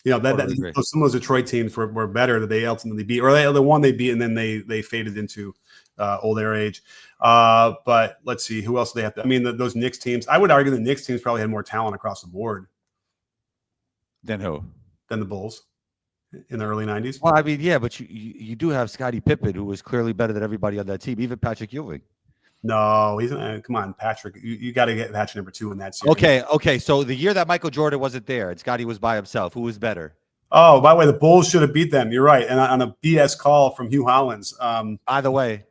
Some of those Detroit teams were better that they ultimately beat, or the one they beat, and then they faded into old era age. But let's see, who else do they have? Those Knicks teams. I would argue the Knicks teams probably had more talent across the board. Than who? Than the Bulls in the early 90s. Well, I mean, yeah, but you do have Scottie Pippen, who was clearly better than everybody on that team, even Patrick Ewing. No, he's come on, Patrick. You got to get Patrick number 2 in that series. Okay. So the year that Michael Jordan wasn't there and Scottie was by himself, who was better? Oh, by the way, the Bulls should have beat them. You're right. And on a BS call from Hugh Hollins. By the way,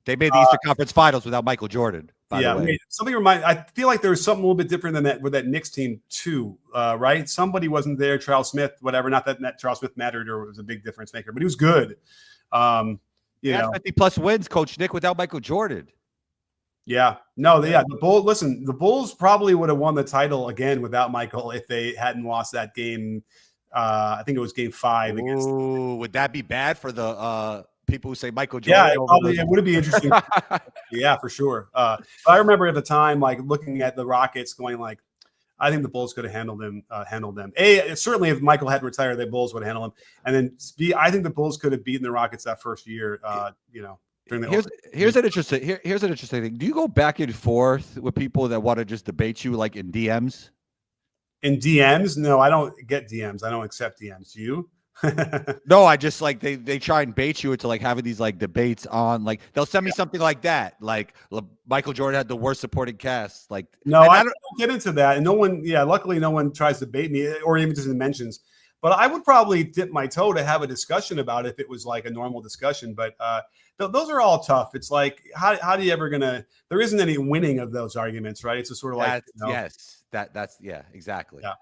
they made the Eastern Conference Finals without Michael Jordan. I feel like there was something a little bit different than that with that Knicks team too, right? Somebody wasn't there. Charles Smith, whatever. Not that Charles Smith mattered or was a big difference maker, but he was good. 50+ wins, Coach Nick, without Michael Jordan. Yeah. No, yeah. The Bulls probably would have won the title again without Michael if they hadn't lost that game. I think it was game 5. Would that be bad for the people who say Michael Jordan? Yeah, it would be interesting. Yeah, for sure. I remember at the time, like looking at the Rockets, going like, I think the Bulls could have handled them. Certainly if Michael hadn't retired, the Bulls would have handled him. And then I think the Bulls could have beaten the Rockets that first year. Here's an interesting thing. Do you go back and forth with people that want to just debate you, like in DMs? In DMs? No, I don't get DMs. I don't accept DMs. Do you? No, I just like they try and bait you into like having these like debates on like they'll send me something like that, like Michael Jordan had the worst supporting cast. Like, no, I don't get into that, and no one. Yeah, luckily no one tries to bait me or even just mentions. But I would probably dip my toe to have a discussion about it if it was like a normal discussion. But those are all tough. It's like how do you ever gonna? There isn't any winning of those arguments, right? It's just sort of like that's exactly. Yeah.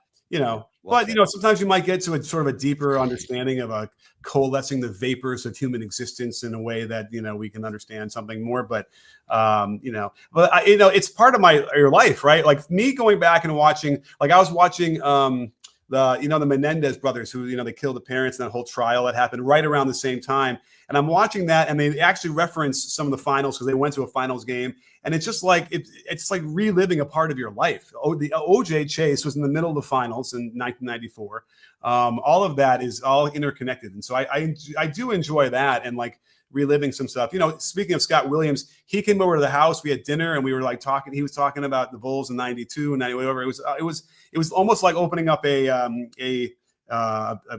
But sometimes you might get to a sort of a deeper understanding of coalescing the vapors of human existence in a way that we can understand something more. But it's part of your life, right? Like me going back and watching, like I was watching the Menendez brothers who they killed the parents in that whole trial that happened right around the same time. And I'm watching that, and they actually reference some of the finals because they went to a finals game, and it's just like it's like reliving a part of your life. The OJ chase was in the middle of the finals in 1994. All of that is all interconnected, and so I do enjoy that and like reliving some stuff. Speaking of Scott Williams, he came over to the house. We had dinner, and we were like talking. He was talking about the Bulls in '92 and 90, whatever. It was almost like opening up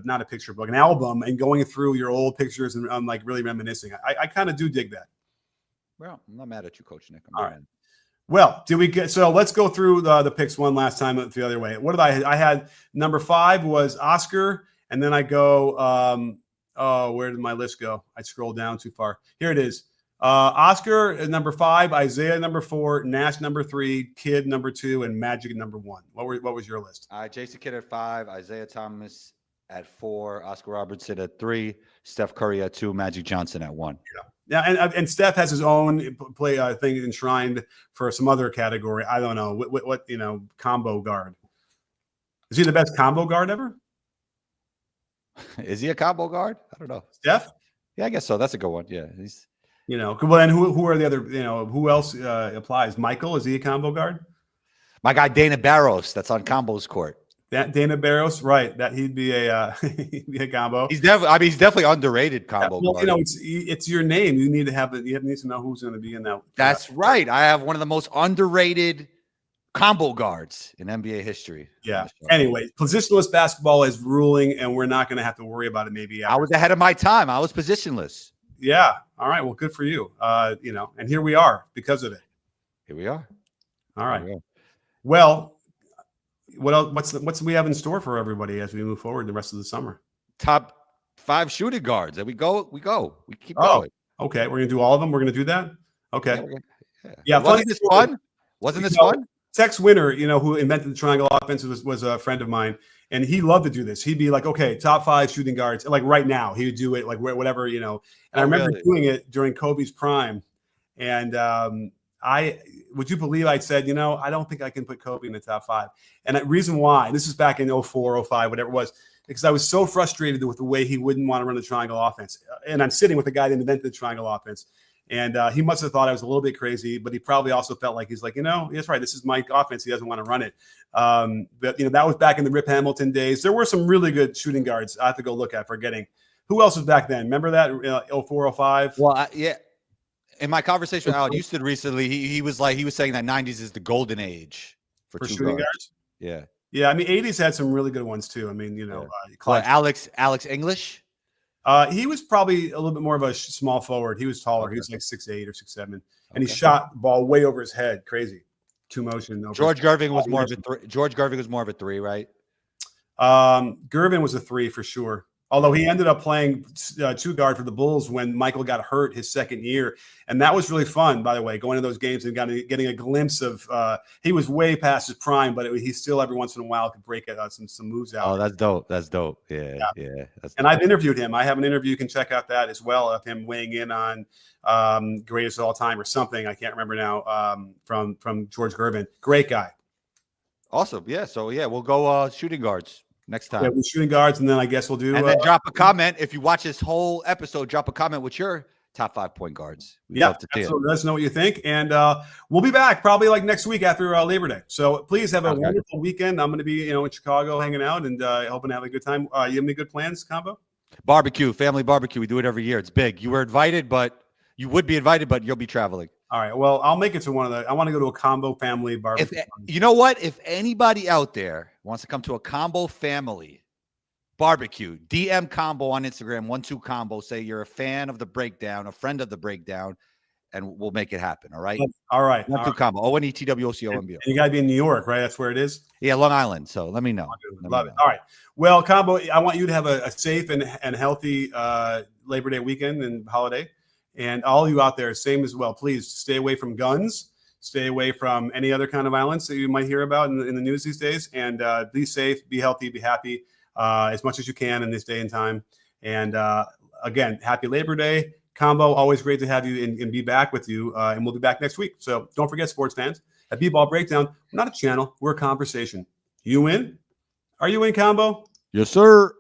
not a picture book, an album, and going through your old pictures and like really reminiscing. I kind of do dig that. Well, I'm not mad at you, Coach Nick. All right. Well, let's go through the picks one last time the other way. What did I had number 5 was Oscar, and then I go, where did my list go? I scrolled down too far. Here it is. Oscar is number 5, Isaiah number 4, Nash number 3, Kidd number 2, and Magic number 1. What was your list? Jason Kidd at 5, Isaiah Thomas at 4, Oscar Robertson at 3, Steph Curry at 2, Magic Johnson at 1. Yeah, and Steph has his own play thing enshrined for some other category. I don't know what combo guard. Is he the best combo guard ever? Is he a combo guard? I don't know. Steph? Yeah, I guess so. That's a good one. Yeah, he's. Well, then who are the other? Who else applies? Michael, is he a combo guard? My guy Dana Barros, that's on combos court. That Dana Barros, right? That he'd be a he'd be a combo. He's definitely underrated combo Well, guard. it's your name. You need to have you need to know who's going to be in that. That's right. I have one of the most underrated combo guards in NBA history. Yeah. Anyway, positionless basketball is ruling, and we're not going to have to worry about it. Maybe I was ahead of my time. I was positionless. Yeah. All right. Well, good for you. And here we are because of it. Here we are. All right. Well, what else? What's we have in store for everybody as we move forward the rest of the summer? Top 5 shooting guards. And we keep going. Okay. We're gonna do all of them. We're gonna do that. Okay. Yeah. Wasn't this fun? Wasn't this fun? Tex Winter, who invented the triangle offense, was a friend of mine, and he loved to do this. He'd be like, "Okay, top 5 shooting guards." Like right now, he would do it like whatever. And I remember doing it during Kobe's prime, and would you believe I said, I don't think I can put Kobe in the top 5. And the reason why, this is back in 04, 05, whatever it was, because I was so frustrated with the way he wouldn't want to run the triangle offense. And I'm sitting with the guy that invented the triangle offense. And he must have thought I was a little bit crazy, but he probably also felt like he's like, that's right. This is my offense. He doesn't want to run it. But, that was back in the Rip Hamilton days. There were some really good shooting guards I have to go look at forgetting. Who else was back then? Remember that 04, 05? Well, yeah. In my conversation with Al Houston recently, he was saying that 90s is the golden age for shooting guards. Yeah. Yeah. I mean, 80s had some really good ones too. I mean, Alex English. He was probably a little bit more of a small forward. He was taller. Okay. He was like 6'8" or 6'7", and he shot the ball way over his head. Crazy, 2 motion. George Gervin was more of a 3. George Gervin was more of a 3, right? Gervin was a 3 for sure. Although he ended up playing 2 guard for the Bulls when Michael got hurt his second year. And that was really fun, by the way, going to those games and getting a glimpse of he was way past his prime, but he still every once in a while could break some moves out. Oh, that's dope. That's dope. Yeah. That's and dope. I've interviewed him. I have an interview. You can check out that as well of him weighing in on greatest of all time or something. I can't remember now from George Gervin. Great guy. Awesome. Yeah. So, we'll go shooting guards next time. Yeah, we're shooting guards, and then I guess we'll do. And then drop a comment if you watch this whole episode. Drop a comment with your top 5 point guards. Absolutely. Let us know what you think, and we'll be back probably like next week after Labor Day. So please have a wonderful weekend. I'm going to be in Chicago hanging out and hoping to have a good time. You have any good plans, Combo? Barbecue, family barbecue. We do it every year. It's big. You would be invited, but you'll be traveling. All right. Well, I'll make it to one of the. I want to go to a Combo family barbecue. You know what? If anybody out there wants to come to a Combo family barbecue, DM Combo on Instagram, 12 Combo. Say you're a fan of the breakdown, a friend of the breakdown, and we'll make it happen. All right. All right. 12 Combo. ONETWOCOMBO. You got to be in New York, right? That's where it is. Yeah, Long Island. So let me know. Love it. All right. Well, Combo, I want you to have a safe and healthy Labor Day weekend and holiday. And all you out there, same as well. Please stay away from guns. Stay away from any other kind of violence that you might hear about in the news these days. And be safe, be healthy, be happy as much as you can in this day and time. And again, happy Labor Day. Combo, always great to have you and be back with you. And we'll be back next week. So don't forget, sports fans, at B-Ball Breakdown, we're not a channel. We're a conversation. You in? Are you in, Combo? Yes, sir.